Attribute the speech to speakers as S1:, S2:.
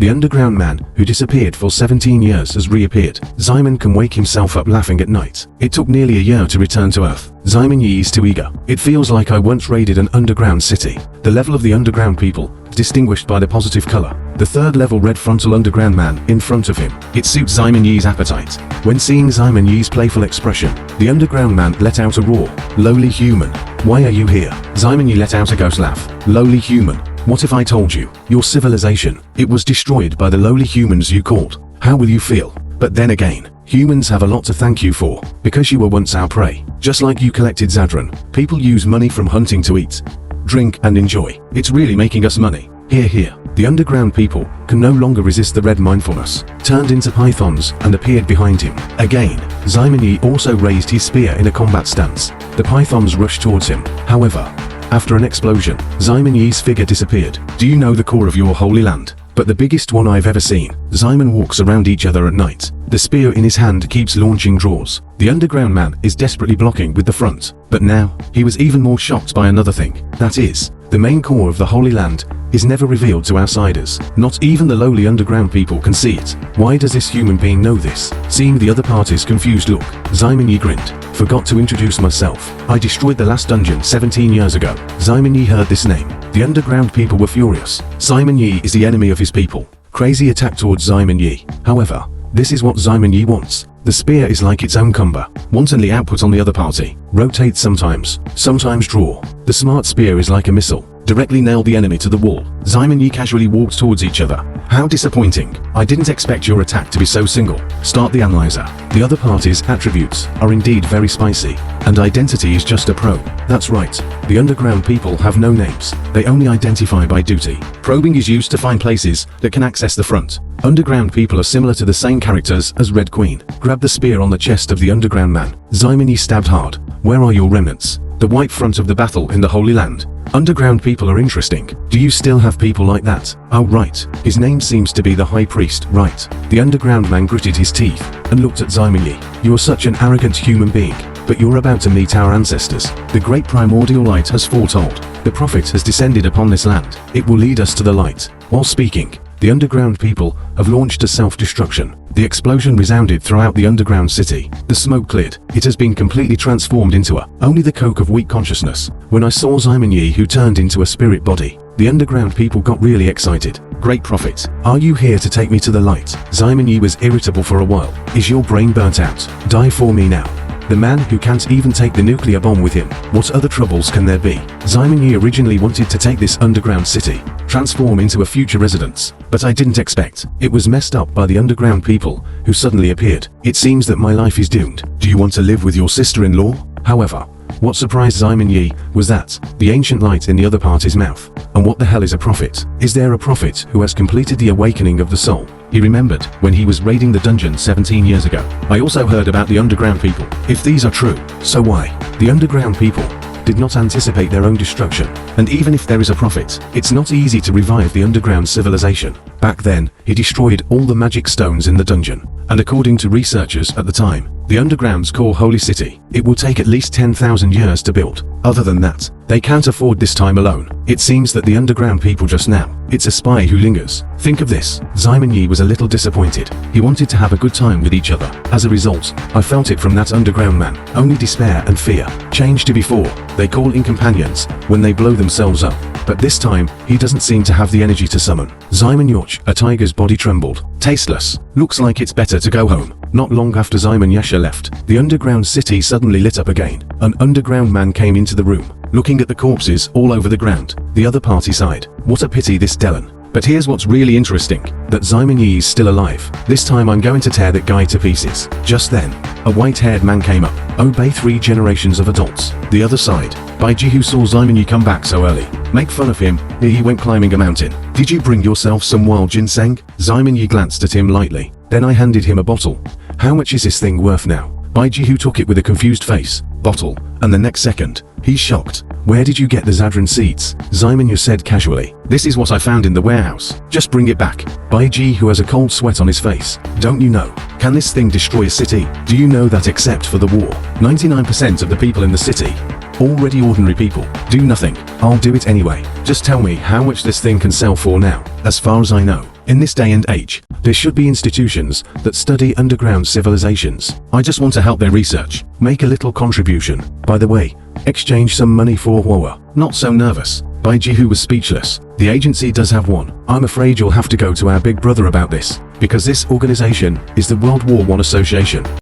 S1: The underground man, who disappeared for 17 years, has reappeared. Simon can wake himself up laughing at night. It took nearly a year to return to Earth. Simon Yi is too eager. It feels like I once raided an underground city. The level of the underground people, distinguished by the positive color. The third level red frontal underground man in front of him. It suits Simon Yi's appetite. When seeing Simon Yi's playful expression, the underground man let out a roar. Lowly human, why are you here? Simon Yi let out a ghost laugh. Lowly human, what if I told you, your civilization, it was destroyed by the lowly humans you called? How will you feel? But then again, humans have a lot to thank you for, because you were once our prey. Just like you collected Zadran, people use money from hunting to eat, drink and enjoy. It's really making us money. Here. The underground people can no longer resist the red mindfulness, turned into pythons and appeared behind him. Again, Simon Yi also raised his spear in a combat stance. The pythons rushed towards him. However, after an explosion, Simon Yi's figure disappeared. Do you know the core of your holy land? But the biggest one I've ever seen. Simon walks around each other at night. The spear in his hand keeps launching draws. The underground man is desperately blocking with the front. But now, he was even more shocked by another thing. That is, the main core of the Holy Land is never revealed to outsiders. Not even the lowly underground people can see it. Why does this human being know this? Seeing the other party's confused look, Simon Yi grinned. Forgot to introduce myself. I destroyed the last dungeon 17 years ago. Simon Yi heard this name. The underground people were furious. Simon Yi is the enemy of his people. Crazy attack towards Simon Yi. However, this is what Simon Yi wants. The spear is like its own cumber. Wantonly output on the other party. Rotate sometimes draw. The smart spear is like a missile. Directly nailed the enemy to the wall. Simon Yi casually walked towards each other. How disappointing. I didn't expect your attack to be so single. Start the analyzer. The other party's attributes are indeed very spicy. And identity is just a probe. That's right. The underground people have no names. They only identify by duty. Probing is used to find places that can access the front. Underground people are similar to the same characters as Red Queen. Grab the spear on the chest of the underground man. Simon Yi stabbed hard. Where are your remnants? The white front of the battle in the Holy Land. Underground people are interesting. Do you still have people like that? Oh right. His name seems to be the High Priest, right. The underground man gritted his teeth and looked at Simon Yi. You're such an arrogant human being, but you're about to meet our ancestors. The great primordial light has foretold. The prophet has descended upon this land. It will lead us to the light. While speaking, the underground people have launched a self-destruction. The explosion resounded throughout the underground city. The smoke cleared. It has been completely transformed into only the coke of weak consciousness. When I saw Simon Yi, who turned into a spirit body, the underground people got really excited. Great prophet, are you here to take me to the light? Simon Yi was irritable for a while. Is your brain burnt out? Die for me now. The man who can't even take the nuclear bomb with him. What other troubles can there be? Simon Yi originally wanted to take this underground city, transform into a future residence, but I didn't expect. It was messed up by the underground people who suddenly appeared. It seems that my life is doomed. Do you want to live with your sister-in-law? However, what surprised Simon Yi was that, the ancient light in the other party's mouth. And what the hell is a prophet? Is there a prophet who has completed the awakening of the soul? He remembered when he was raiding the dungeon 17 years ago. I also heard about the underground people. If these are true, so why? The underground people did not anticipate their own destruction. And even if there is a prophet, it's not easy to revive the underground civilization. Back then, he destroyed all the magic stones in the dungeon. And according to researchers at the time, the underground's core holy city, it will take at least 10,000 years to build. Other than that, they can't afford this time alone. It seems that the underground people just now, it's a spy who lingers. Think of this. Simon Yi was a little disappointed. He wanted to have a good time with each other. As a result, I felt it from that underground man. Only despair and fear. Change to before. They call in companions when they blow themselves up. But this time, he doesn't seem to have the energy to summon. Simon Yoch, a tiger's body trembled. Tasteless. Looks like it's better to go home. Not long after Simon Yasha left, the underground city suddenly lit up again. An underground man came into the room, looking at the corpses all over the ground. The other party sighed. What a pity this Dellen. But here's what's really interesting, that Simon Yi is still alive. This time I'm going to tear that guy to pieces. Just then, a white-haired man came up. Obey 3 generations of adults. The other side. Baiji, who saw Simon Yi come back so early. Make fun of him. Here he went climbing a mountain. Did you bring yourself some wild ginseng? Simon Yi glanced at him lightly. Then I handed him a bottle. How much is this thing worth now? Baiji, who took it with a confused face. Bottle. And the next second, he's shocked. Where did you get the Zadran seeds? Simon Yu said casually. This is what I found in the warehouse. Just bring it back. Baiji, who has a cold sweat on his face. Don't you know? Can this thing destroy a city? Do you know that except for the war, 99% of the people in the city, already ordinary people, do nothing? I'll do it anyway. Just tell me how much this thing can sell for now. As far as I know, In this day and age, there should be institutions that study underground civilizations. I just want to help their research, make a little contribution. By the way, exchange some money for Huawei. Not so nervous. Bai Jihu was speechless. The agency does have one. I'm afraid you'll have to go to our big brother about this, because this organization is the World War I Association.